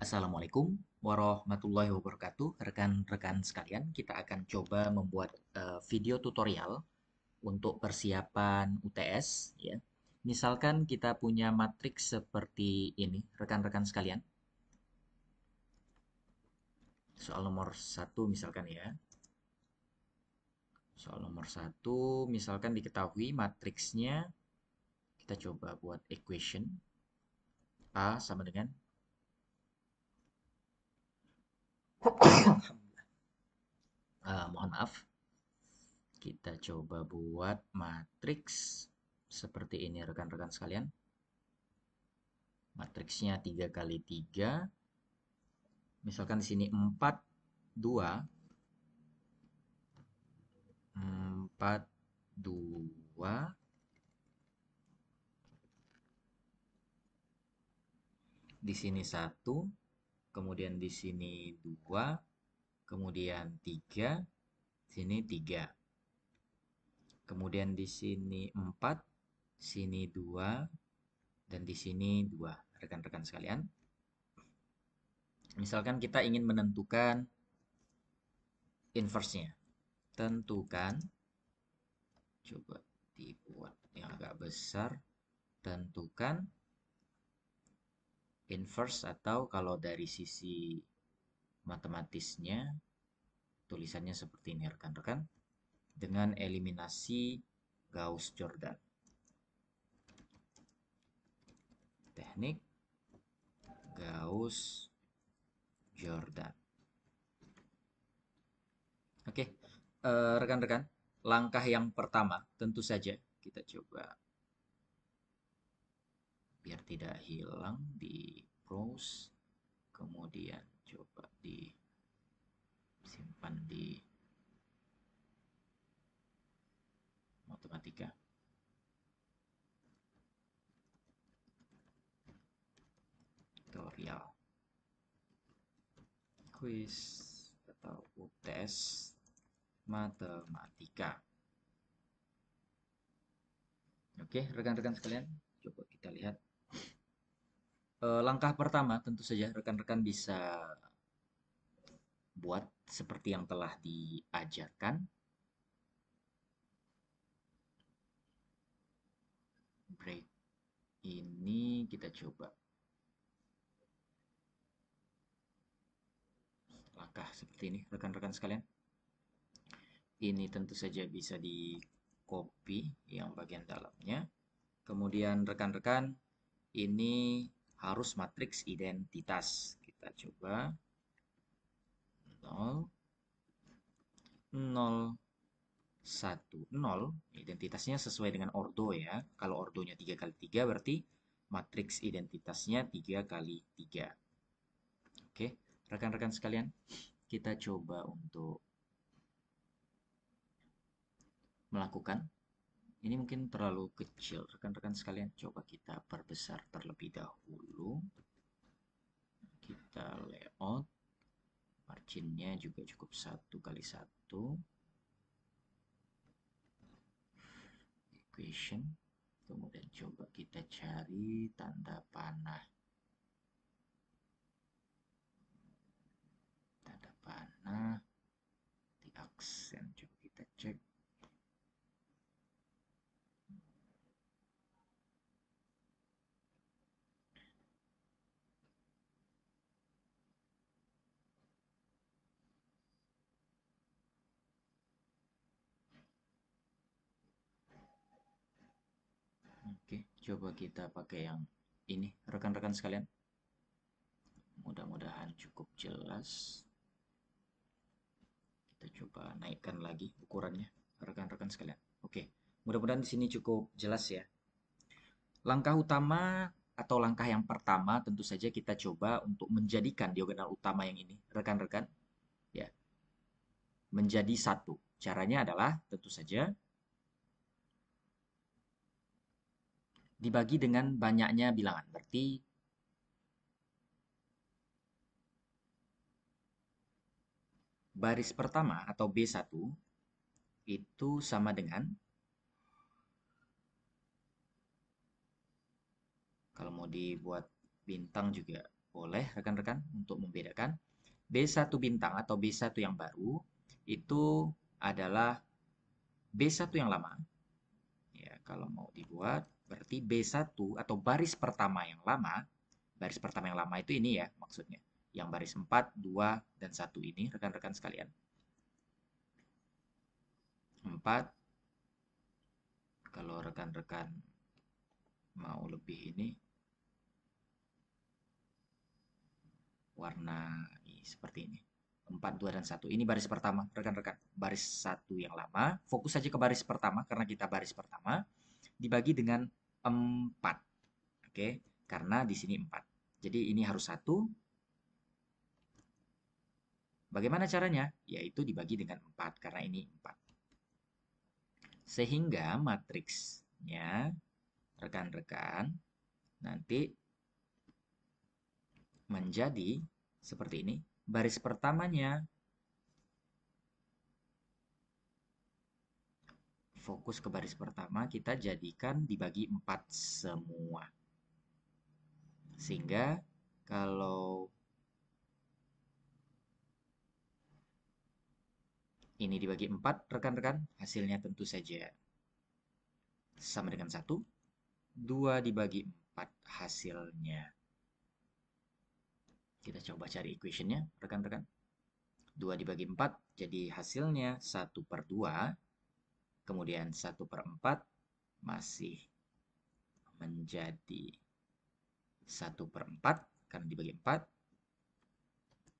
Assalamualaikum warahmatullahi wabarakatuh. Rekan-rekan sekalian, kita akan coba membuat video tutorial untuk persiapan UTS ya. Misalkan kita punya matriks seperti ini, rekan-rekan sekalian. Soal nomor satu misalkan ya. Soal nomor satu misalkan diketahui matriksnya, kita coba buat equation A sama dengan mohon maaf. Kita coba buat matriks seperti ini rekan-rekan sekalian. Matriksnya 3 kali 3. Misalkan di sini 4, 2, 4, 2. Di sini 1, kemudian di sini 2, kemudian 3, sini 3. Kemudian di sini 4, sini 2, dan di sini 2. Rekan-rekan sekalian. Misalkan kita ingin menentukan inverse-nya. Tentukan, coba dibuat yang agak besar, tentukan inverse atau kalau dari sisi matematisnya tulisannya seperti ini rekan-rekan, dengan eliminasi Gauss-Jordan. Teknik Gauss-Jordan. Oke, rekan-rekan, langkah yang pertama tentu saja kita coba biar tidak hilang di browse, kemudian coba disimpan di matematika. Tutorial quiz atau UTS matematika. Oke, rekan-rekan sekalian, coba kita lihat. Langkah pertama tentu saja rekan-rekan bisa buat seperti yang telah diajarkan. Break ini kita coba. Langkah seperti ini rekan-rekan sekalian. Ini tentu saja bisa di copy yang bagian dalamnya. Kemudian rekan-rekan, ini harus matriks identitas. Kita coba 0, 0, 1, 0. Identitasnya sesuai dengan ordo ya. Kalau ordonya 3 kali 3 berarti matriks identitasnya 3 kali 3. Oke, rekan-rekan sekalian, kita coba untuk melakukan. Ini mungkin terlalu kecil, rekan-rekan sekalian. Coba kita perbesar terlebih dahulu. Kita layout. Marginnya juga cukup 1 kali 1. Equation. Kemudian coba kita cari tanda panah. Tanda panah. Di aksen. Coba kita cek. Oke, coba kita pakai yang ini, rekan-rekan sekalian. Mudah-mudahan cukup jelas. Kita coba naikkan lagi ukurannya, rekan-rekan sekalian. Oke, mudah-mudahan di sini cukup jelas ya. Langkah utama atau langkah yang pertama tentu saja kita coba untuk menjadikan diagonal utama yang ini, rekan-rekan, ya, menjadi satu. Caranya adalah tentu saja dibagi dengan banyaknya bilangan. Berarti baris pertama atau B1 itu sama dengan, kalau mau dibuat bintang juga boleh rekan-rekan untuk membedakan. B1 bintang atau B1 yang baru itu adalah B1 yang lama. Ya, kalau mau dibuat berarti B1 atau baris pertama yang lama. Baris pertama yang lama itu ini ya maksudnya. Yang baris 4, 2, dan 1 ini rekan-rekan sekalian. 4, kalau rekan-rekan mau lebih ini, warna seperti ini. 4, 2, dan 1. Ini baris pertama, rekan-rekan. Baris 1 yang lama. Fokus saja ke baris pertama, karena kita baris pertama. Dibagi dengan 4. Oke, karena di sini 4. Jadi ini harus 1. Bagaimana caranya? Yaitu dibagi dengan 4, karena ini 4. Sehingga matriksnya, rekan-rekan, nanti menjadi seperti ini. Baris pertamanya fokus ke baris pertama, kita jadikan dibagi 4 semua. Sehingga kalau ini dibagi 4, rekan-rekan, hasilnya tentu saja sama dengan 1. 2 dibagi 4 hasilnya. Kita coba cari equationnya, rekan-rekan. 2 dibagi 4, jadi hasilnya 1/2. Kemudian 1/4 masih menjadi 1/4 karena dibagi 4.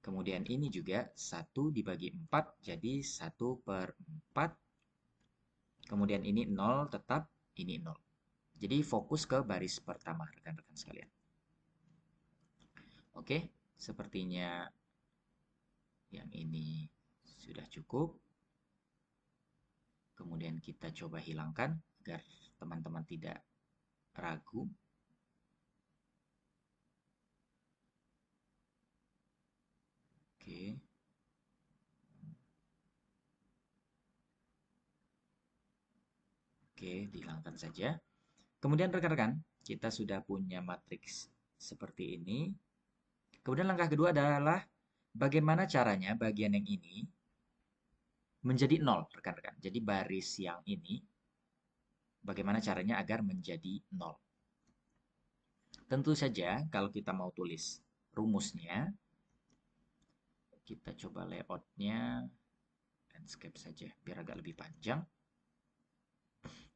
Kemudian ini juga 1 dibagi 4 jadi 1/4. Kemudian ini 0 tetap, ini 0. Jadi fokus ke baris pertama rekan-rekan sekalian. Oke, sepertinya yang ini sudah cukup. Kemudian kita coba hilangkan agar teman-teman tidak ragu. Oke. Oke, dihilangkan saja. Kemudian rekan-rekan, kita sudah punya matriks seperti ini. Kemudian langkah kedua adalah bagaimana caranya bagian yang ini menjadi 0, rekan-rekan. Jadi baris yang ini, bagaimana caranya agar menjadi 0. Tentu saja kalau kita mau tulis rumusnya, kita coba layoutnya landscape saja, biar agak lebih panjang.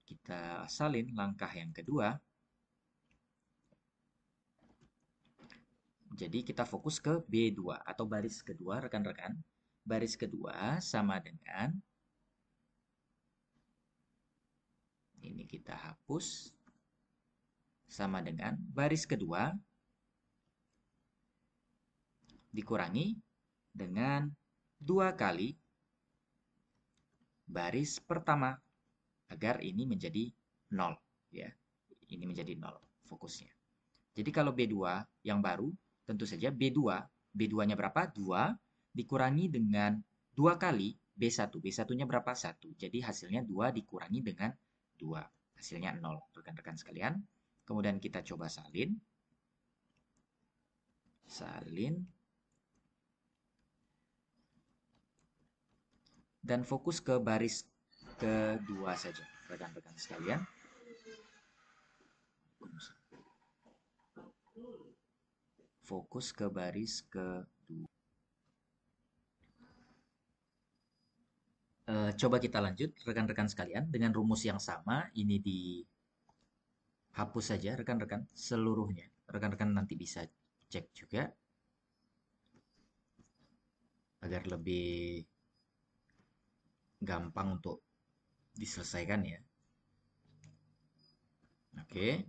Kita salin langkah yang kedua. Jadi kita fokus ke B2 atau baris kedua, rekan-rekan. Baris kedua sama dengan, ini kita hapus, sama dengan baris kedua dikurangi dengan 2 kali baris pertama, agar ini menjadi 0. Ya. Ini menjadi 0 fokusnya. Jadi kalau B2 yang baru, tentu saja B2. B2-nya berapa? 2 dikurangi dengan 2 kali B1. B1-nya berapa? 1. Jadi hasilnya 2 dikurangi dengan 2. Hasilnya 0, rekan-rekan sekalian. Kemudian kita coba salin. Salin. Dan fokus ke baris kedua saja, rekan-rekan sekalian. Fokus ke baris kedua. Coba kita lanjut, rekan-rekan sekalian, dengan rumus yang sama. Ini dihapus saja, rekan-rekan, seluruhnya. Rekan-rekan nanti bisa cek juga agar lebih gampang untuk diselesaikan ya. Oke,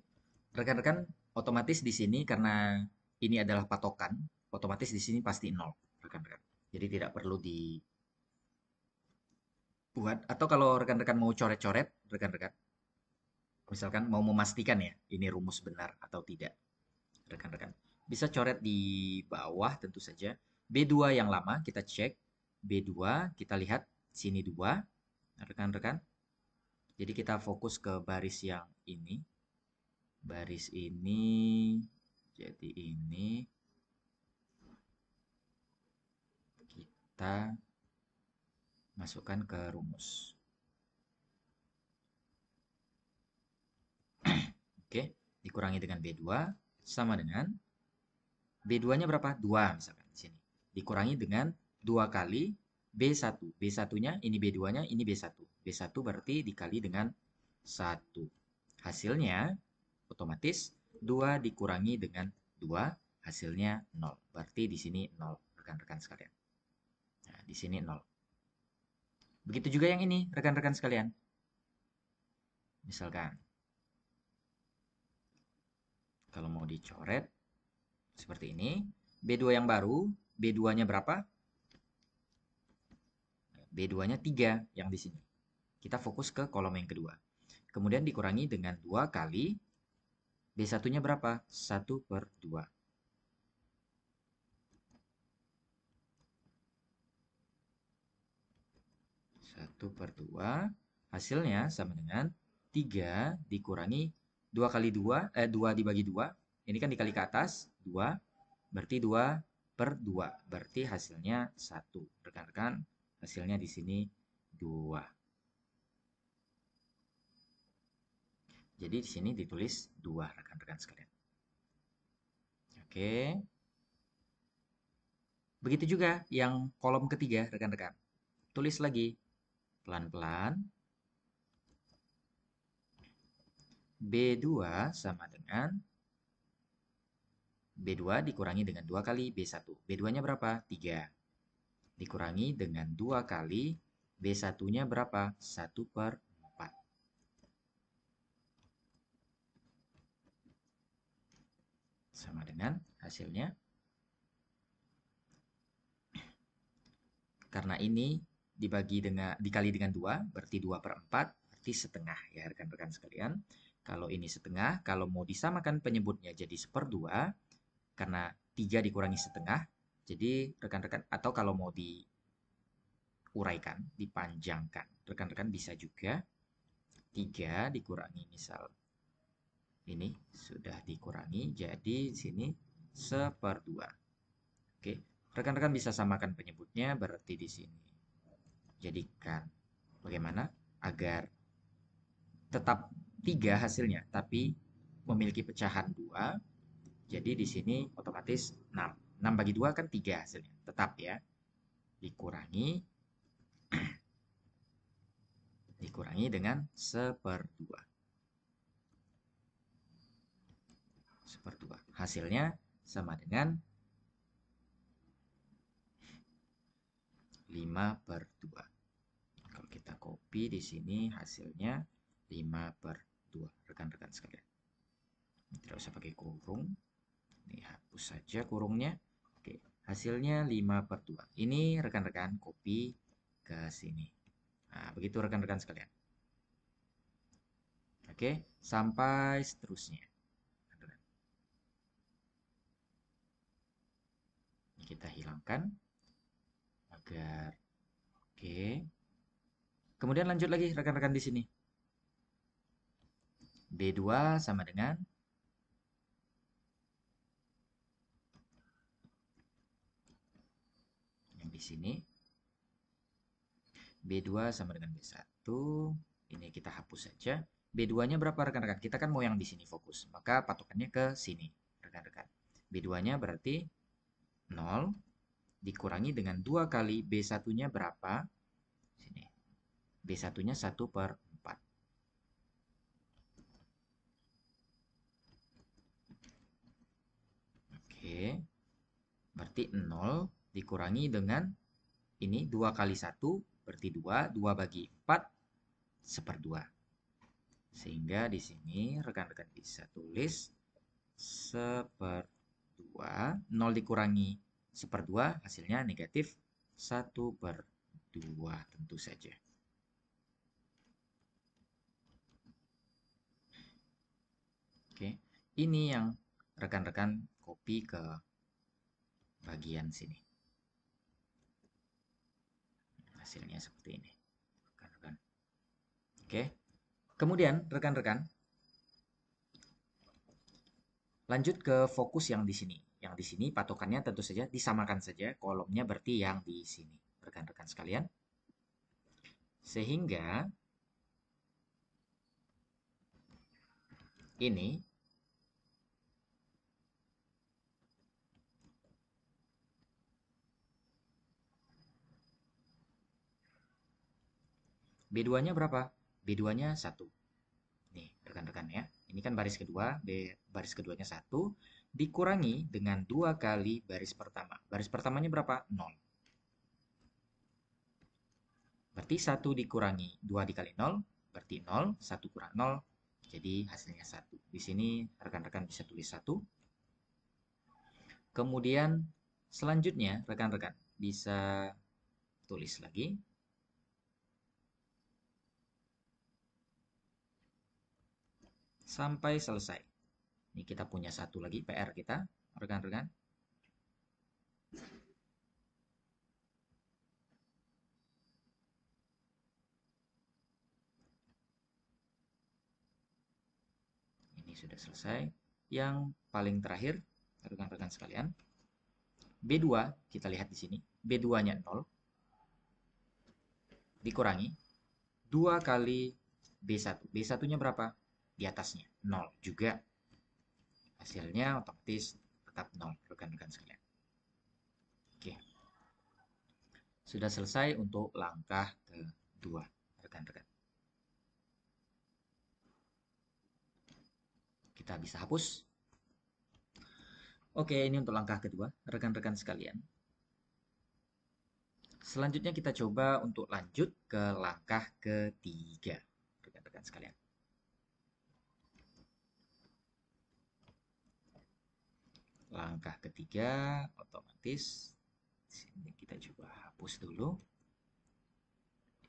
rekan-rekan, otomatis di sini karena ini adalah patokan, otomatis di sini pasti 0, rekan-rekan. Jadi tidak perlu dibuat. Atau kalau rekan-rekan mau coret-coret, rekan-rekan, misalkan mau memastikan ya, ini rumus benar atau tidak, rekan-rekan. Bisa coret di bawah tentu saja. B2 yang lama kita cek. B2 kita lihat sini 2, rekan-rekan. Jadi kita fokus ke baris yang ini. Baris ini jadi ini. kita masukkan ke rumus. Oke, dikurangi dengan B2 sama dengan B2-nya berapa? 2 misalkan di sini. Dikurangi dengan 2 kali B1. B1-nya ini B2-nya, ini B1. B1 berarti dikali dengan 1. Hasilnya otomatis 2 dikurangi dengan 2, hasilnya 0. Berarti di sini 0, rekan-rekan sekalian. Nah, di sini 0. Begitu juga yang ini, rekan-rekan sekalian. Misalkan, kalau mau dicoret, seperti ini. B2 yang baru, B2-nya berapa? B2-nya 3 yang di sini. Kita fokus ke kolom yang kedua. Kemudian dikurangi dengan 2 kali B1-nya berapa? 1 per 2. 1 per 2. Hasilnya sama dengan 3 dikurangi 2 kali 2, 2 dibagi 2. Ini kan dikali ke atas, 2. Berarti 2 per 2. Berarti hasilnya 1. Rekan-rekan, hasilnya di sini 2. Jadi di sini ditulis 2, rekan-rekan sekalian. Oke. Begitu juga yang kolom ketiga, rekan-rekan. Tulis lagi pelan-pelan. B2 sama dengan B2 dikurangi dengan 2 kali B1. B2-nya berapa? 3. Dikurangi dengan 2 kali B1-nya berapa? 1 per 4. Sama dengan hasilnya. Karena ini dikali dengan 2, berarti 2 per 4, berarti setengah ya rekan-rekan sekalian. Kalau ini setengah, kalau mau disamakan penyebutnya jadi 1/2, karena 3 dikurangi setengah, jadi rekan-rekan, atau kalau mau diuraikan, dipanjangkan, rekan-rekan bisa juga 3 dikurangi misal ini sudah dikurangi, jadi sini 1/2. Oke, rekan-rekan bisa samakan penyebutnya, berarti di sini jadikan bagaimana agar tetap 3 hasilnya, tapi memiliki pecahan 2. Jadi di sini otomatis 6. 6 bagi 2 kan 3 hasilnya. Tetap ya. Dikurangi dengan 1/2. 1/2. Hasilnya sama dengan 5/2. Kalau kita copy di sini hasilnya 5/2. Rekan-rekan sekalian. Tidak usah pakai kurung. Ini hapus saja kurungnya. Oke, hasilnya 5/2. Ini rekan-rekan copy ke sini. Nah, begitu rekan-rekan sekalian. Oke, sampai seterusnya. Ini kita hilangkan agar oke. Kemudian lanjut lagi rekan-rekan di sini. B2 sama dengan yang di sini. B2 sama dengan B1. Ini kita hapus saja. B2-nya berapa rekan-rekan? Kita kan mau yang di sini fokus. Maka patokannya ke sini, rekan-rekan. B2-nya berarti 0 dikurangi dengan 2 kali B1-nya berapa? Sini. B1-nya 1 per 4. Oke. Berarti 0 dikurangi dengan ini 2 kali 1 berarti 2. 2 bagi 4 1/2. Sehingga di sini rekan-rekan bisa tulis 1/2. 0 dikurangi 1/2 hasilnya negatif 1/2 tentu saja. Oke, ini yang rekan-rekan copy ke bagian sini. Hasilnya seperti ini, rekan-rekan. Oke, kemudian rekan-rekan lanjut ke fokus yang di sini. Yang di sini patokannya tentu saja disamakan saja kolomnya berarti yang di sini. rekan-rekan sekalian. Sehingga ini B2-nya berapa? B2-nya 1. Nih, rekan-rekan ya. Ini kan baris kedua, baris keduanya 1, dikurangi dengan 2 kali baris pertama. Baris pertamanya berapa? 0. Berarti 1 dikurangi 2 dikali 0, berarti 0, 1 kurang 0, jadi hasilnya 1. Di sini rekan-rekan bisa tulis 1. Kemudian selanjutnya rekan-rekan bisa tulis lagi. Sampai selesai. Ini kita punya satu lagi PR kita, rekan-rekan. Ini sudah selesai. Yang paling terakhir, rekan-rekan sekalian, B2 kita lihat di sini. B2-nya 0 dikurangi 2 kali B1. B1-nya berapa? Di atasnya 0 juga. Hasilnya otomatis tetap 0, rekan-rekan sekalian. Oke. Sudah selesai untuk langkah kedua, rekan-rekan. Kita bisa hapus. Oke, ini untuk langkah kedua, rekan-rekan sekalian. Selanjutnya kita coba untuk lanjut ke langkah ketiga, rekan-rekan sekalian. Langkah ketiga otomatis sini kita coba hapus dulu.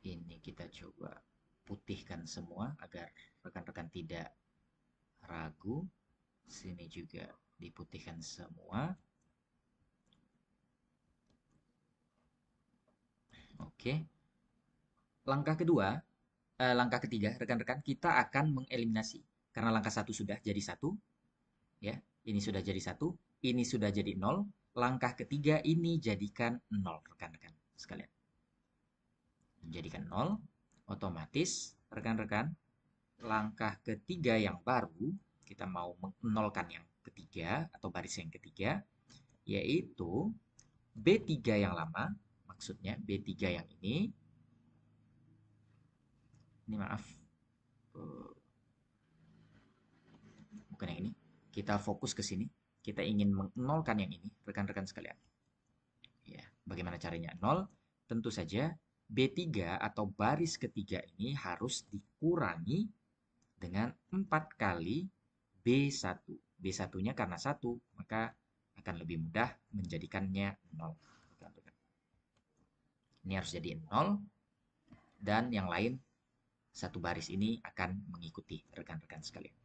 Ini kita coba putihkan semua agar rekan-rekan tidak ragu. Sini juga diputihkan semua. Oke. Langkah ketiga, rekan-rekan, kita akan mengeliminasi. Karena langkah satu sudah jadi satu, ya. Ini sudah jadi satu, ini sudah jadi 0. Langkah ketiga ini jadikan 0, rekan-rekan sekalian. Menjadikan 0, otomatis rekan-rekan, langkah ketiga yang baru, kita mau menolkan yang ketiga atau baris yang ketiga, yaitu B3 yang lama, maksudnya B3 yang ini maaf, bukan yang ini. Kita fokus ke sini. Kita ingin menolkan yang ini, rekan-rekan sekalian. Ya, bagaimana caranya? 0, tentu saja B3 atau baris ketiga ini harus dikurangi dengan 4 kali B1. B1-nya karena 1, maka akan lebih mudah menjadikannya 0. Ini harus jadi 0, dan yang lain satu baris ini akan mengikuti, rekan-rekan sekalian.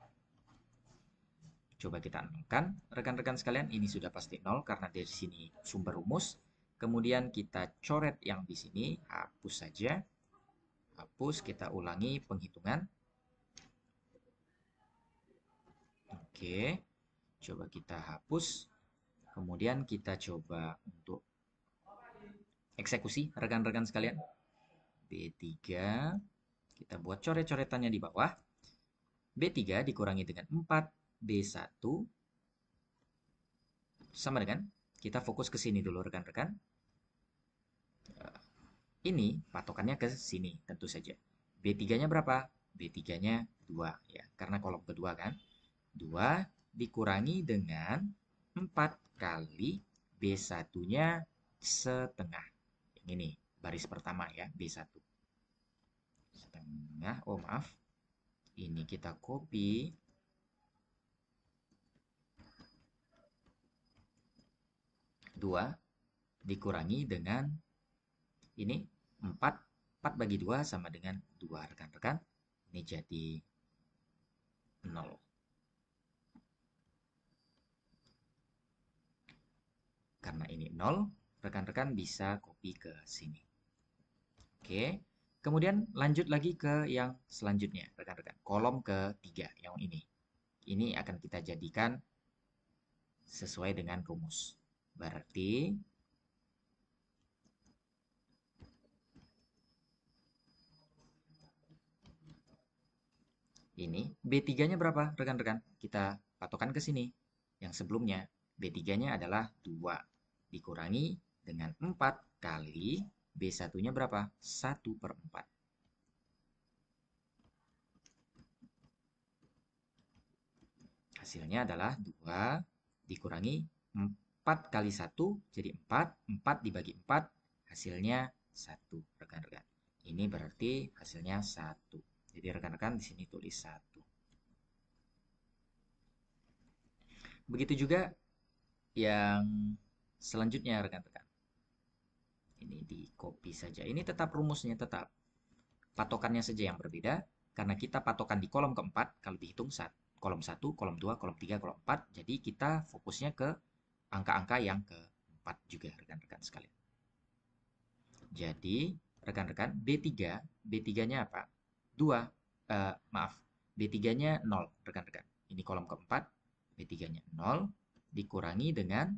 Coba kita nolkan, rekan-rekan sekalian, ini sudah pasti 0 karena dari sini sumber rumus. Kemudian kita coret yang di sini, hapus saja. Hapus, kita ulangi penghitungan. Oke, coba kita hapus. Kemudian kita coba untuk eksekusi, rekan-rekan sekalian. B3, kita buat coret-coretannya di bawah. B3 dikurangi dengan 4, B1 sama dengan, kita fokus ke sini dulu rekan-rekan. Ini patokannya ke sini tentu saja. B3-nya berapa? B3-nya 2 ya, karena kolom kedua kan. 2 dikurangi dengan 4 kali B1-nya setengah. Yang ini baris pertama ya, B1. Setengah, oh maaf. Ini kita copy. Dua dikurangi dengan ini 4. 4 bagi 2 sama dengan 2, rekan-rekan. Ini jadi 0. Karena ini 0, rekan-rekan bisa copy ke sini. Oke. Kemudian lanjut lagi ke yang selanjutnya, rekan-rekan. Kolom ketiga, yang ini. Ini akan kita jadikan sesuai dengan rumus. Berarti Ini B3-nya berapa, rekan-rekan? Kita patokan ke sini. Yang sebelumnya, B3-nya adalah 2. Dikurangi dengan 4 kali B1-nya berapa? 1/4. Hasilnya adalah 2 dikurangi 4 kali 1, jadi 4. 4 dibagi 4, hasilnya 1, rekan-rekan. Ini berarti hasilnya 1. Jadi rekan-rekan di sini tulis 1. Begitu juga yang selanjutnya, rekan-rekan. Ini di copy saja. Ini tetap rumusnya tetap. Patokannya saja yang berbeda. Karena kita patokan di kolom keempat, kalau dihitung kolom 1, kolom 2, kolom 3, kolom 4. Jadi kita fokusnya ke angka-angka yang keempat juga, rekan-rekan sekalian. Jadi, rekan-rekan, B3-nya apa? 2, maaf, B3-nya 0, rekan-rekan. Ini kolom keempat, B3-nya 0, dikurangi dengan,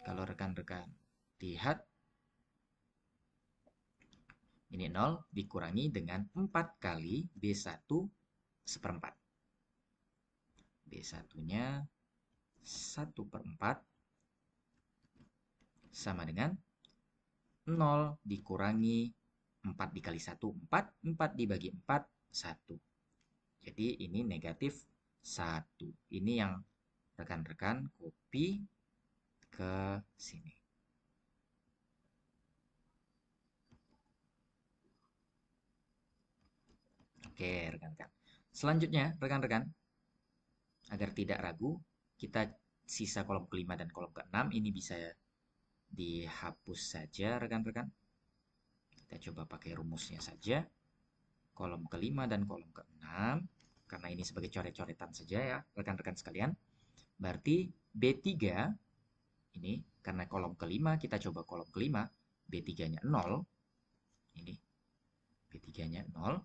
kalau rekan-rekan lihat, ini 0 dikurangi dengan 4 kali B1 seperempat. B1-nya 1/4 sama dengan 0 dikurangi 4 dikali 1, 4. 4 dibagi 4, 1. Jadi ini negatif 1. Ini yang rekan-rekan copy ke sini. Oke, rekan-rekan. Selanjutnya, rekan-rekan, agar tidak ragu, kita sisa kolom kelima dan kolom keenam ini bisa dihapus saja, rekan-rekan. Kita coba pakai rumusnya saja. Kolom kelima dan kolom keenam, karena ini sebagai coret-coretan saja ya, rekan-rekan sekalian. Berarti B3 ini, karena kolom kelima, kita coba kolom kelima, B3-nya 0. Ini, B3-nya 0.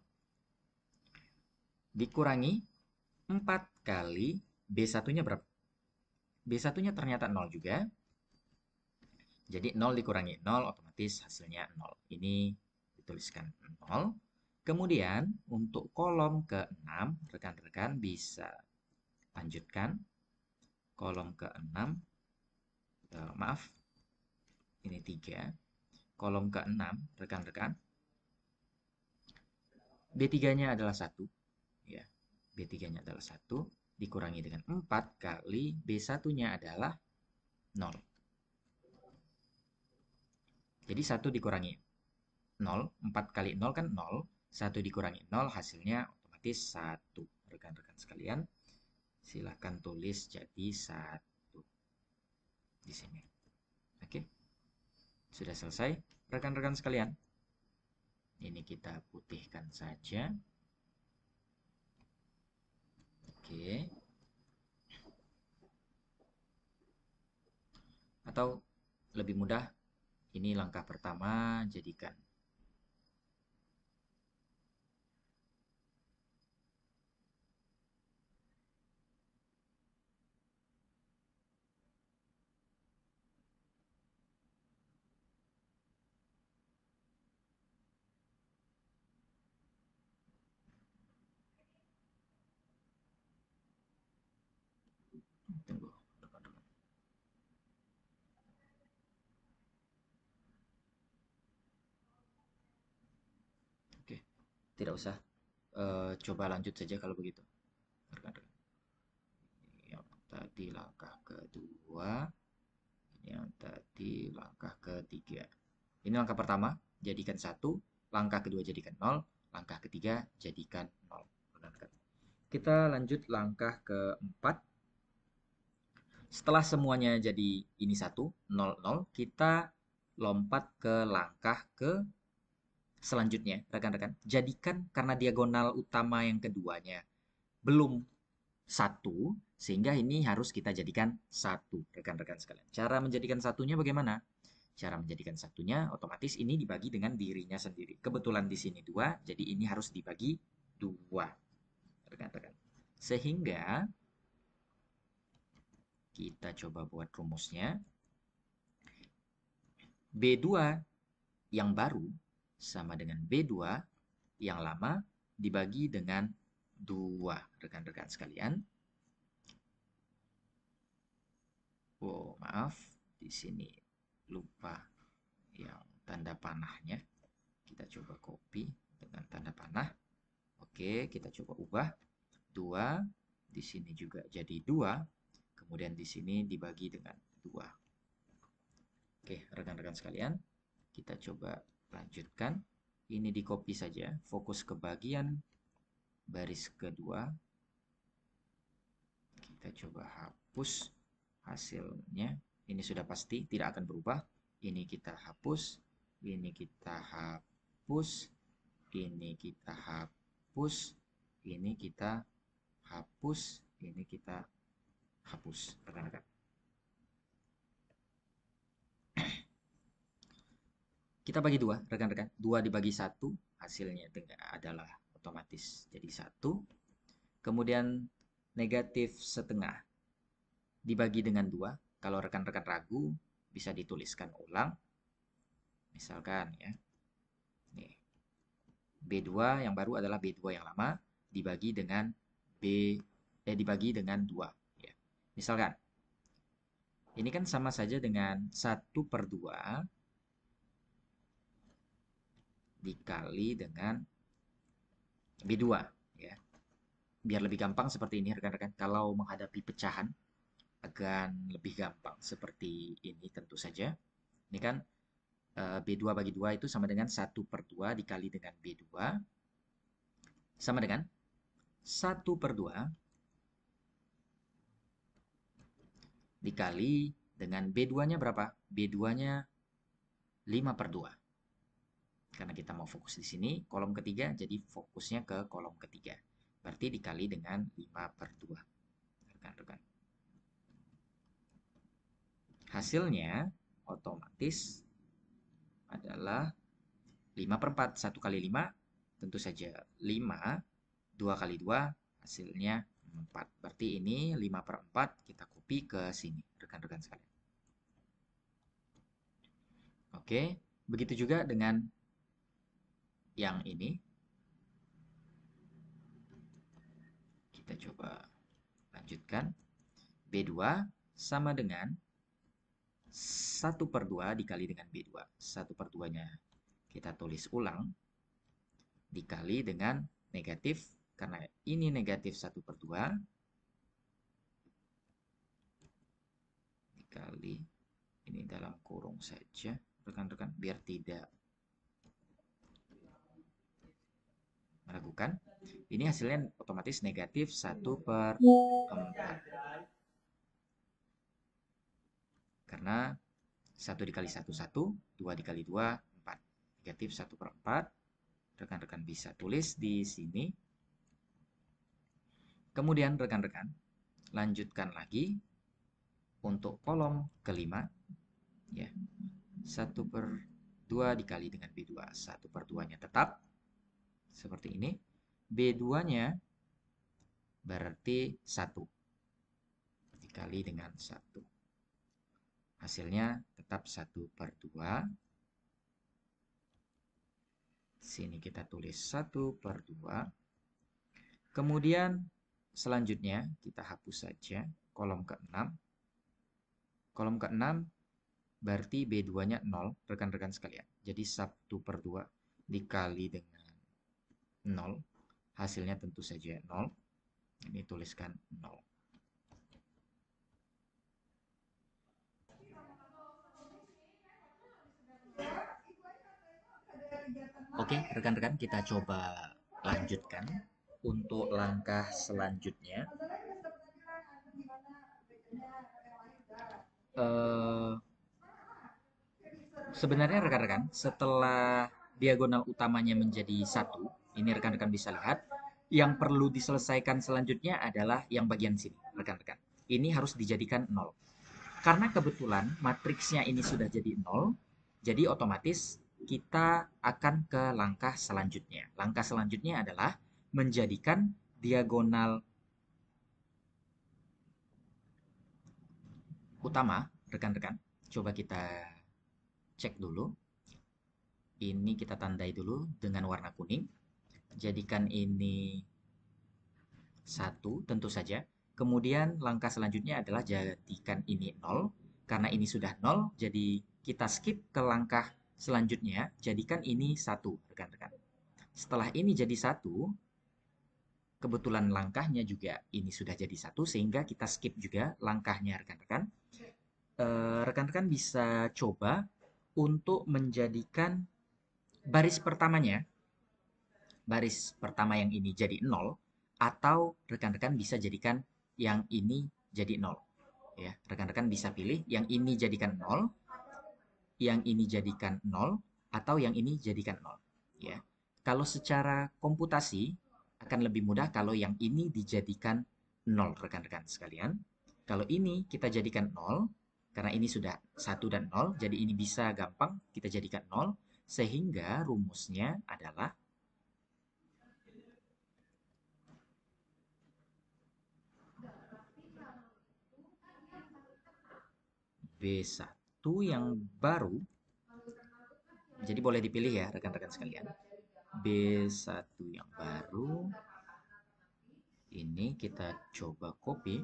Dikurangi 4 kali B1-nya berapa? B1-nya ternyata 0 juga. Jadi 0 dikurangi 0 otomatis hasilnya 0. Ini dituliskan 0. Kemudian untuk kolom ke-6 rekan-rekan bisa lanjutkan. Kolom ke-6 maaf. Ini 3. Kolom ke-6 rekan-rekan. B3-nya adalah 1 ya. B3-nya adalah 1 dikurangi dengan 4 kali B1-nya adalah 0. Jadi 1 dikurangi 0, 4 kali 0 kan 0, 1 dikurangi 0 hasilnya otomatis 1. Rekan-rekan sekalian, silahkan tulis jadi 1 di sini. Oke, sudah selesai rekan-rekan sekalian. Ini kita putihkan saja. Oke. Atau lebih mudah, ini langkah pertama, jadikan tunggu. Oke, tidak usah. Coba lanjut saja kalau begitu. Yang tadi langkah kedua, yang tadi langkah ketiga. Ini langkah pertama, jadikan 1. Langkah kedua jadikan 0. Langkah ketiga jadikan 0. Kita lanjut langkah keempat. Setelah semuanya jadi ini 1, 0, 0, kita lompat ke langkah ke selanjutnya, rekan-rekan. Jadikan karena diagonal utama yang keduanya belum 1, sehingga ini harus kita jadikan 1, rekan-rekan sekalian. Cara menjadikan satunya bagaimana? Cara menjadikan satunya otomatis ini dibagi dengan dirinya sendiri. Kebetulan di sini 2, jadi ini harus dibagi 2, rekan-rekan. Sehingga kita coba buat rumusnya. B2 yang baru sama dengan B2 yang lama dibagi dengan 2, rekan-rekan sekalian. Oh, maaf, di sini lupa yang tanda panahnya. Kita coba copy dengan tanda panah. Oke, kita coba ubah. 2, di sini juga jadi 2. Kemudian di sini dibagi dengan 2. Oke, rekan-rekan sekalian, kita coba lanjutkan. Ini di copy saja, fokus ke bagian baris kedua. Kita coba hapus hasilnya. Ini sudah pasti tidak akan berubah. Ini kita hapus, ini kita hapus, ini kita hapus, ini kita hapus, ini kita hapus, rekan-rekan. Kita bagi 2, rekan-rekan. 2 dibagi 1, hasilnya adalah otomatis jadi 1. Kemudian negatif setengah dibagi dengan 2. Kalau rekan-rekan ragu, bisa dituliskan ulang. Misalkan ya. Nih. B2 yang baru adalah B2 yang lama dibagi dengan dibagi dengan 2 ya. Misalkan ini kan sama saja dengan 1/2 dikali dengan B2 ya. Biar lebih gampang seperti ini rekan-rekan. Kalau menghadapi pecahan akan lebih gampang seperti ini tentu saja. Ini kan B2 bagi 2 itu sama dengan 1/2 dikali dengan B2 sama dengan 1/2 dikali dengan B2-nya berapa? B2-nya 5/2. Karena kita mau fokus di sini, kolom ketiga, jadi fokusnya ke kolom ketiga. Berarti dikali dengan 5/2. Rekan-rekan. Hasilnya otomatis adalah 5/4. 1 kali 5, tentu saja 5. 2 kali 2, hasilnya 4. Berarti ini 5/4, kita copy ke sini, rekan-rekan sekalian. Oke, begitu juga dengan yang ini. Kita coba lanjutkan. B2 sama dengan 1/2 dikali dengan B2. 1/2-nya kita tulis ulang. Dikali dengan negatif. Karena ini negatif 1/2. Dikali. Ini dalam kurung saja, rekan-rekan. Biar tidak meragukan. Ini hasilnya otomatis negatif 1/4. Karena 1 dikali 1, 1. 2 dikali 2, 4. Negatif 1/4. Rekan-rekan bisa tulis di sini. Kemudian rekan-rekan lanjutkan lagi untuk kolom kelima. Ya, 1/2 dikali dengan B2. 1/2-nya tetap seperti ini. B2-nya berarti 1 dikali dengan 1. Hasilnya tetap 1/2. Sini kita tulis 1/2. Kemudian selanjutnya kita hapus saja kolom ke-6. Kolom ke-6 berarti B2-nya 0, rekan-rekan sekalian. Jadi 1/2 dikali dengan 0. Hasilnya tentu saja 0. Ini tuliskan 0. Oke, rekan-rekan, kita coba lanjutkan untuk langkah selanjutnya. Sebenarnya rekan-rekan, setelah diagonal utamanya menjadi 1, ini rekan-rekan bisa lihat, yang perlu diselesaikan selanjutnya adalah yang bagian sini, rekan-rekan. Ini harus dijadikan 0. Karena kebetulan matriksnya ini sudah jadi 0, jadi otomatis kita akan ke langkah selanjutnya. Langkah selanjutnya adalah menjadikan diagonal utama, rekan-rekan. Coba kita cek dulu. Ini kita tandai dulu dengan warna kuning. Jadikan ini 1 tentu saja. Kemudian langkah selanjutnya adalah jadikan ini 0. Karena ini sudah 0, jadi kita skip ke langkah selanjutnya, jadikan ini 1, rekan-rekan. Setelah ini jadi 1, kebetulan langkahnya juga ini sudah jadi 1, sehingga kita skip juga langkahnya, rekan-rekan. Rekan-rekan bisa coba untuk menjadikan baris pertamanya, baris pertama yang ini jadi 0, atau rekan-rekan bisa jadikan yang ini jadi 0. Ya, rekan-rekan bisa pilih yang ini jadikan 0, yang ini jadikan 0, atau yang ini jadikan 0. Ya. Kalau secara komputasi akan lebih mudah kalau yang ini dijadikan 0, rekan-rekan sekalian. Kalau ini kita jadikan 0, karena ini sudah 1 dan 0, jadi ini bisa gampang kita jadikan 0, sehingga rumusnya adalah B1 yang baru. Jadi boleh dipilih ya rekan-rekan sekalian. B1 yang baru. Ini kita coba copy.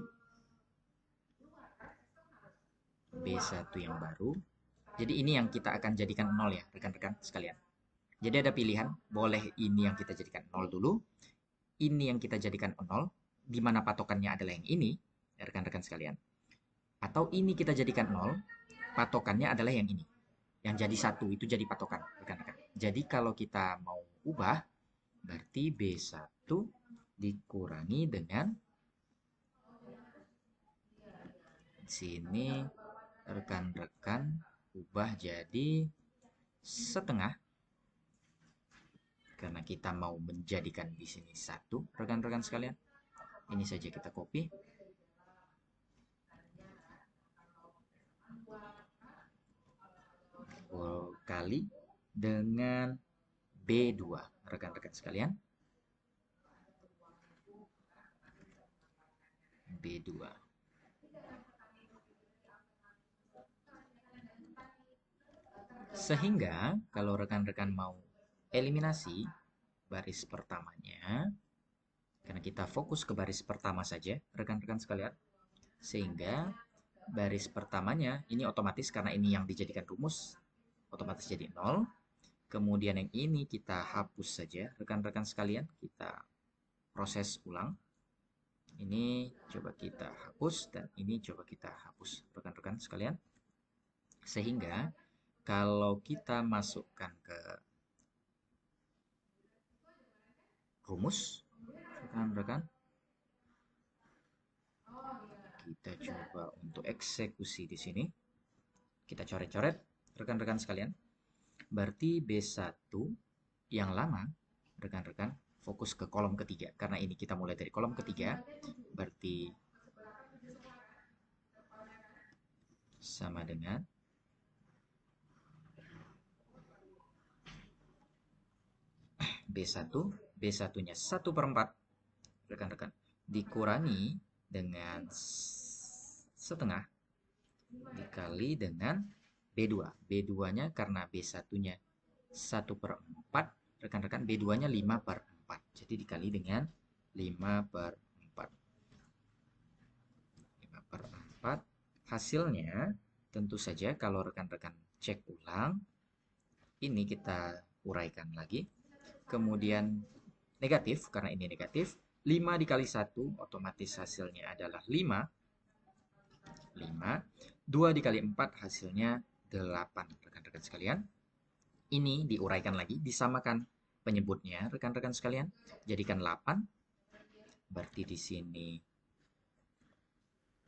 B1 yang baru. Jadi ini yang kita akan jadikan 0 ya rekan-rekan sekalian. Jadi ada pilihan, boleh ini yang kita jadikan 0 dulu. Ini yang kita jadikan 0, di mana patokannya adalah yang ini, ya rekan-rekan sekalian. Atau ini kita jadikan 0, patokannya adalah yang ini. Yang jadi 1 itu jadi patokan, rekan-rekan. Jadi kalau kita mau ubah, berarti B1 dikurangi dengan sini rekan-rekan ubah jadi setengah. Karena kita mau menjadikan di sini 1, rekan-rekan sekalian. Ini saja kita copy. Kali dengan B2, rekan-rekan sekalian. B2. Sehingga kalau rekan-rekan mau eliminasi baris pertamanya, karena kita fokus ke baris pertama saja, rekan-rekan sekalian, sehingga baris pertamanya ini otomatis karena ini yang dijadikan rumus, otomatis jadi 0. Kemudian yang ini kita hapus saja, rekan-rekan sekalian, kita proses ulang. Ini coba kita hapus dan ini coba kita hapus, rekan-rekan sekalian. Sehingga kalau kita masukkan ke rumus, rekan-rekan, kita coba untuk eksekusi di sini. Kita coret-coret, rekan-rekan sekalian. Berarti B1 yang lama, rekan-rekan, fokus ke kolom ketiga. Karena ini kita mulai dari kolom ketiga, berarti sama dengan B1, B1-nya 1/4, rekan-rekan, dikurangi dengan setengah, dikali dengan B2. B2-nya karena B1-nya 1/4, rekan-rekan, B2-nya 5/4. Jadi dikali dengan 5/4. 5/4. Hasilnya tentu saja kalau rekan-rekan cek ulang, ini kita uraikan lagi. Kemudian negatif, karena ini negatif. 5 dikali 1, otomatis hasilnya adalah 5. 5. 2 dikali 4, hasilnya 8, rekan-rekan sekalian. Ini diuraikan lagi, disamakan penyebutnya, rekan-rekan sekalian. Jadikan 8. Berarti di sini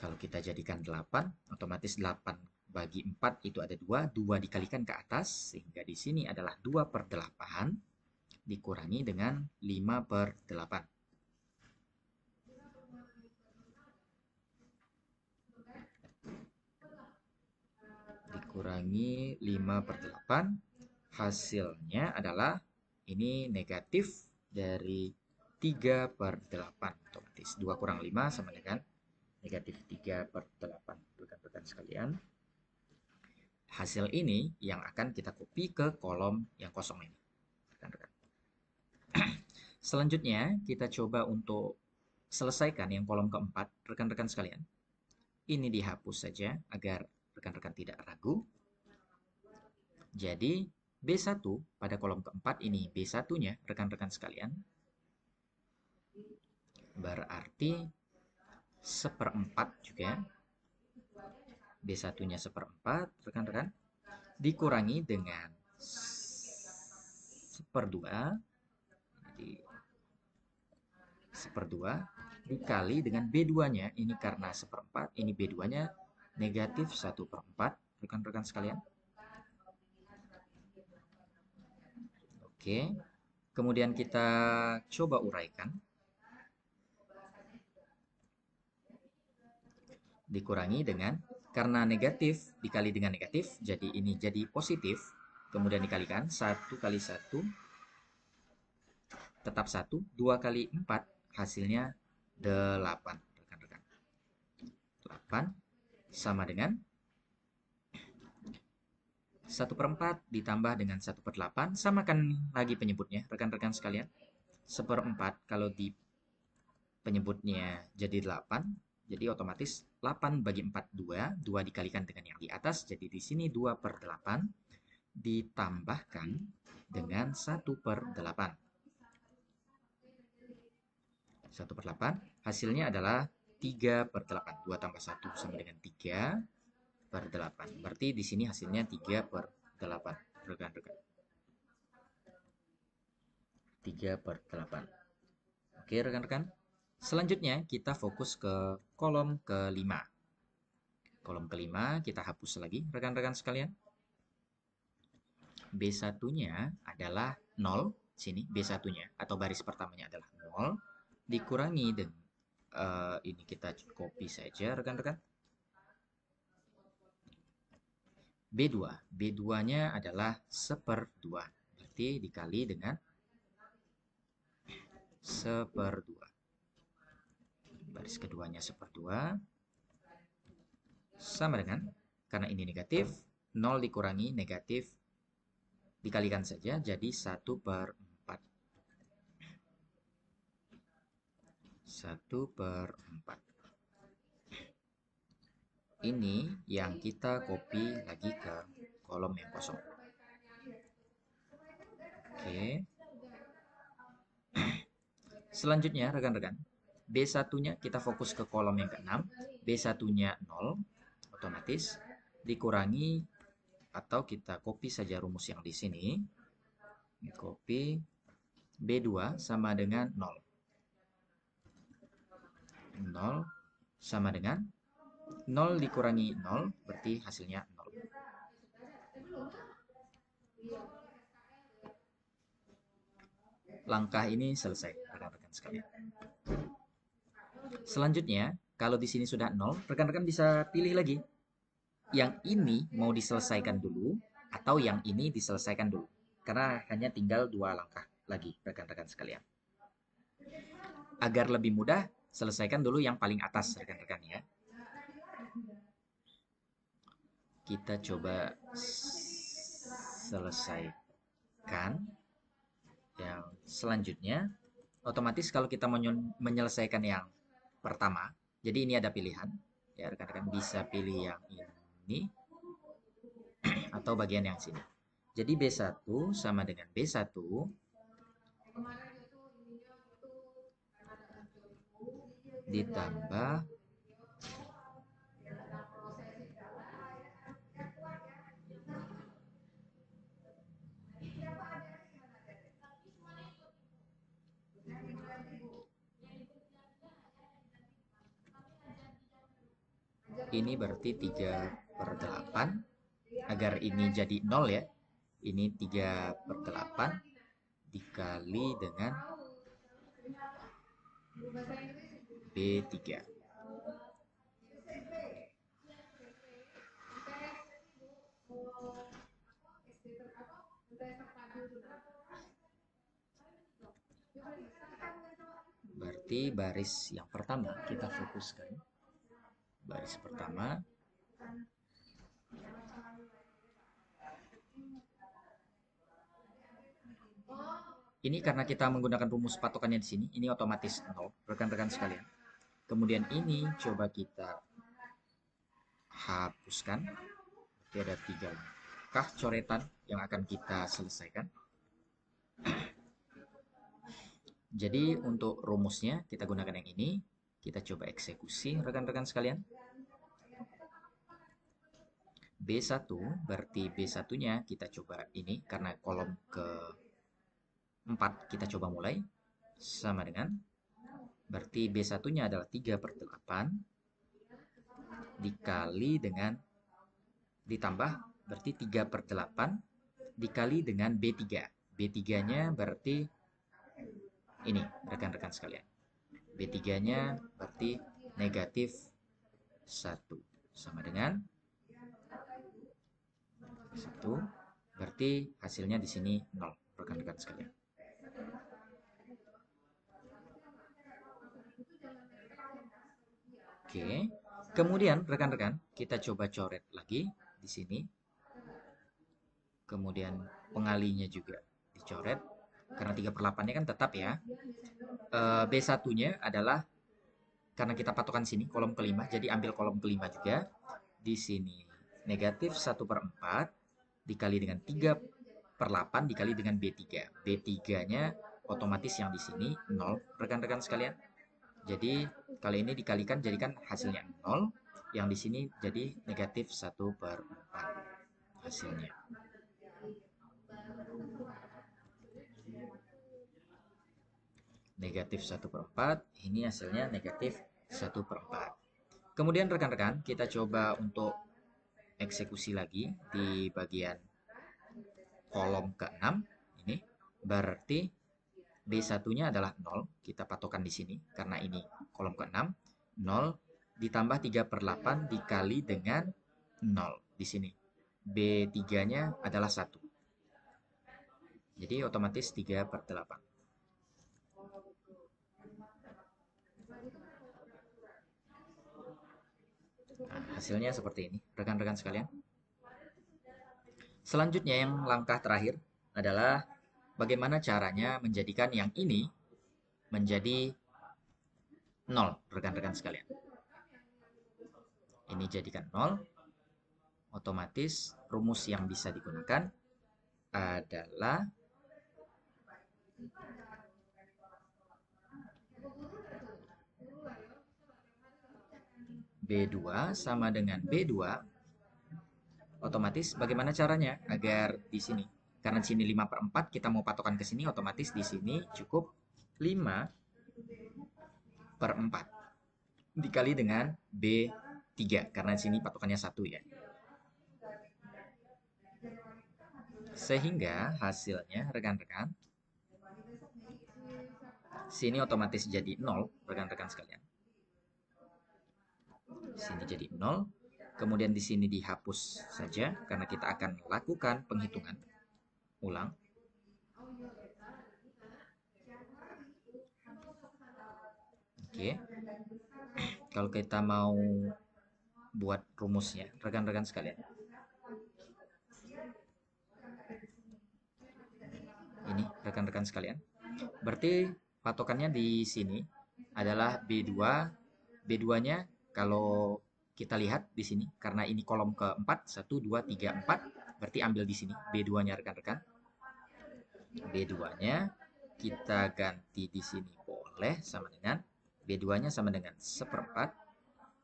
kalau kita jadikan 8, otomatis 8 bagi 4 itu ada 2. 2 dikalikan ke atas, sehingga di sini adalah 2/8 dikurangi dengan 5/8. Dikurangi 5/8, hasilnya adalah ini negatif dari 3/8, otomatis 2 kurang 5 sama dengan negatif 3/8, rekan-rekan sekalian. Hasil ini yang akan kita copy ke kolom yang kosong ini, rekan-rekan. Selanjutnya kita coba untuk selesaikan yang kolom keempat, rekan-rekan sekalian. Ini dihapus saja agar rekan-rekan tidak ragu. Jadi B1 pada kolom keempat ini B1-nya, rekan-rekan sekalian, berarti seperempat juga. B1-nya seperempat, rekan-rekan, dikurangi dengan seperdua. Jadi seperdua dikali dengan B2-nya. Ini karena seperempat, ini B2-nya negatif 1/4, rekan-rekan sekalian. Oke, kemudian kita coba uraikan. Dikurangi dengan, karena negatif dikali dengan negatif, jadi ini jadi positif. Kemudian dikalikan, 1 kali 1, tetap 1, 2 kali 4, hasilnya 8, rekan-rekan. 8 sama dengan 1/4 ditambah dengan 1/8, samakan lagi penyebutnya, rekan-rekan sekalian. 1/4 kalau di penyebutnya jadi 8, jadi otomatis 8 bagi 4, 2. 2 dikalikan dengan yang di atas, jadi di sini 2/8 ditambahkan dengan 1/8. 1/8, hasilnya adalah 3/8. 2 tambah 1 sama dengan 3/8. Berarti di sini hasilnya 3/8, rekan-rekan. 3/8. Oke, rekan-rekan. Selanjutnya kita fokus ke kolom kelima. Kolom kelima kita hapus lagi, rekan-rekan sekalian. B1-nya adalah 0, sini B1-nya atau baris pertamanya adalah 0, dikurangi dengan ini kita copy saja, rekan-rekan. B2-nya adalah 1/2, berarti dikali dengan 1/2. Baris keduanya 1/2 sama dengan, karena ini negatif, 0 dikurangi negatif dikalikan saja, jadi 1/4. 1/4. Ini yang kita copy lagi ke kolom yang kosong. Oke. Selanjutnya, rekan-rekan, B1-nya kita fokus ke kolom yang ke-6. B1-nya 0, otomatis dikurangi, atau kita copy saja rumus yang di sini. Copy B2 sama dengan 0. 0 sama dengan 0 dikurangi 0, berarti hasilnya 0. Langkah ini selesai, rekan-rekan sekalian. Selanjutnya, kalau di sini sudah 0, rekan-rekan bisa pilih lagi. Yang ini mau diselesaikan dulu, atau yang ini diselesaikan dulu. Karena hanya tinggal 2 langkah lagi, rekan-rekan sekalian. Agar lebih mudah, selesaikan dulu yang paling atas, rekan-rekan ya. Kita coba selesaikan yang selanjutnya. Otomatis kalau kita menyelesaikan yang pertama, jadi ini ada pilihan ya, rekan-rekan bisa pilih yang ini atau bagian yang sini. Jadi B1 sama dengan B1 ditambah ini berarti 3/8. Agar ini jadi 0 ya. Ini 3/8 dikali dengan B3. Berarti baris yang pertama kita fokuskan. Baris pertama. Ini karena kita menggunakan rumus patokannya di sini, ini otomatis 0, rekan-rekan sekalian. Kemudian ini coba kita hapuskan. Berarti ada 3 langkah coretan yang akan kita selesaikan. Jadi untuk rumusnya kita gunakan yang ini. Kita coba eksekusi rekan-rekan sekalian. B1 berarti B1-nya kita coba ini karena kolom ke 4 kita coba mulai. Sama dengan berarti B1-nya adalah 3/8 dikali dengan ditambah berarti 3/8 dikali dengan B3. B3-nya berarti ini rekan-rekan sekalian. B3-nya berarti negatif 1 sama dengan 1. Berarti hasilnya di sini 0 rekan-rekan sekalian. Oke. Kemudian rekan-rekan kita coba coret lagi di sini. Kemudian pengalinya juga dicoret. Karena 3/8-nya kan tetap ya. B1-nya adalah karena kita patokan sini kolom kelima, jadi ambil kolom kelima juga. Di sini negatif 1/4 dikali dengan 3/8 dikali dengan B3. B3-nya otomatis yang di sini 0, rekan-rekan sekalian. Jadi kali ini dikalikan jadikan hasilnya 0, yang di sini jadi negatif 1/4 hasilnya. Negatif 1/4, ini hasilnya negatif 1/4. Kemudian rekan-rekan, kita coba untuk eksekusi lagi di bagian kolom ke-6 ini. Berarti B1-nya adalah 0, kita patokan di sini karena ini kolom ke-6. 0 ditambah 3/8 dikali dengan 0 di sini. B3-nya adalah 1. Jadi otomatis 3/8. Nah, hasilnya seperti ini, rekan-rekan sekalian. Selanjutnya yang langkah terakhir adalah bagaimana caranya menjadikan yang ini menjadi 0, rekan-rekan sekalian. Ini jadikan 0, otomatis rumus yang bisa digunakan adalah B2 sama dengan B2. Otomatis bagaimana caranya agar di sini, karena di sini 5/4 kita mau patokan ke sini, otomatis di sini cukup 5/4 dikali dengan B3 karena di sini patokannya 1 ya. Sehingga hasilnya rekan-rekan sini otomatis jadi 0 rekan-rekan sekalian. Sini jadi 0. Kemudian di sini dihapus saja karena kita akan lakukan penghitungan ulang. Oke. Kalau kita mau buat rumusnya, rekan-rekan sekalian. Ini rekan-rekan sekalian. Berarti patokannya di sini adalah B2. B2-nya kalau kita lihat di sini karena ini kolom ke-4, 1 2 3 4, berarti ambil di sini B2-nya rekan-rekan. B2-nya kita ganti di sini boleh sama dengan B2-nya sama dengan 1/4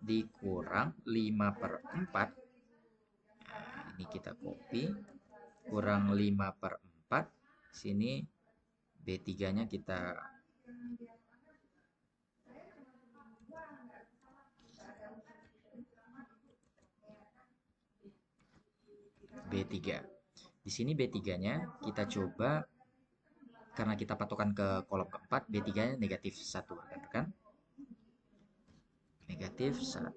dikurang 5/4. Nah, ini kita copy kurang 5/4. Sini B3-nya kita B3. Di sini B3-nya kita coba karena kita patokan ke kolom ke-4, B3-nya negatif 1 kan? Negatif 1.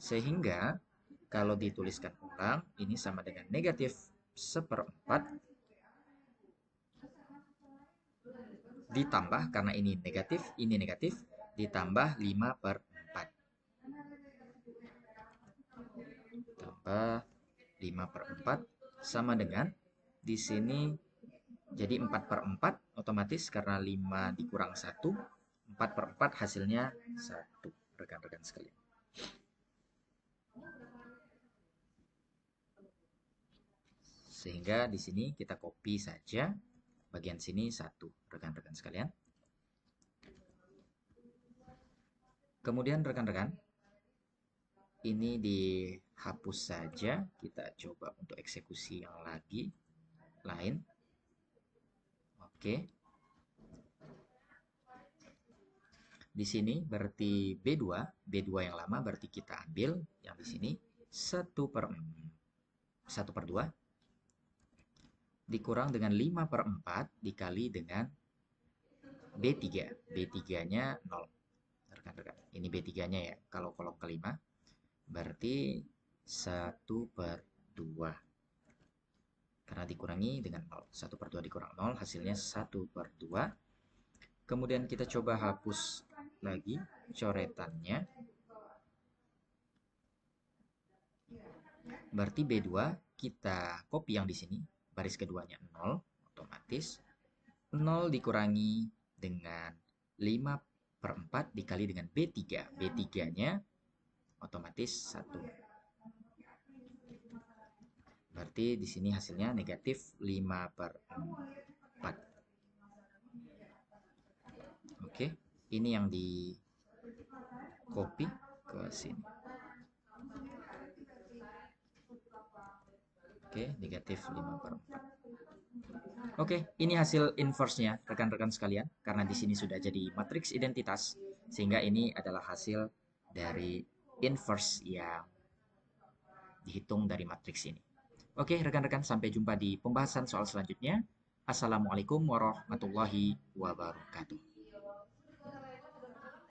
Sehingga kalau dituliskan ulang ini sama dengan negatif 1/4 ditambah karena ini negatif ditambah 5/4. Tambah 5/4 sama dengan di sini Jadi 4 per 4 otomatis karena 5 dikurang 1, 4 per 4 hasilnya 1, rekan-rekan sekalian. Sehingga di sini kita copy saja bagian sini 1, rekan-rekan sekalian. Kemudian rekan-rekan, ini dihapus saja. Kita coba untuk eksekusi yang lain. Oke. Di sini berarti B2 yang lama berarti kita ambil yang di sini 1 per 2 dikurang dengan 5 per 4 dikali dengan B3. B3-nya 0. Rekan-rekan, ini B3-nya ya. Kalau kolom kelima berarti 1 per 2. Karena dikurangi dengan 0. 1 per 2 dikurang 0, hasilnya 1 per 2. Kemudian kita coba hapus lagi coretannya. Berarti B2 kita copy yang di sini, baris keduanya 0, otomatis 0 dikurangi dengan 5 per 4 dikali dengan B3. B3-nya otomatis 1. Berarti di sini hasilnya negatif 5 per 4. Oke, ini yang di copy ke sini. Oke, negatif 5 per 4. Oke, ini hasil inverse-nya, rekan-rekan sekalian. Karena di sini sudah jadi matriks identitas, sehingga ini adalah hasil dari inverse yang dihitung dari matriks ini. Oke, rekan-rekan, sampai jumpa di pembahasan soal selanjutnya. Assalamualaikum warahmatullahi wabarakatuh.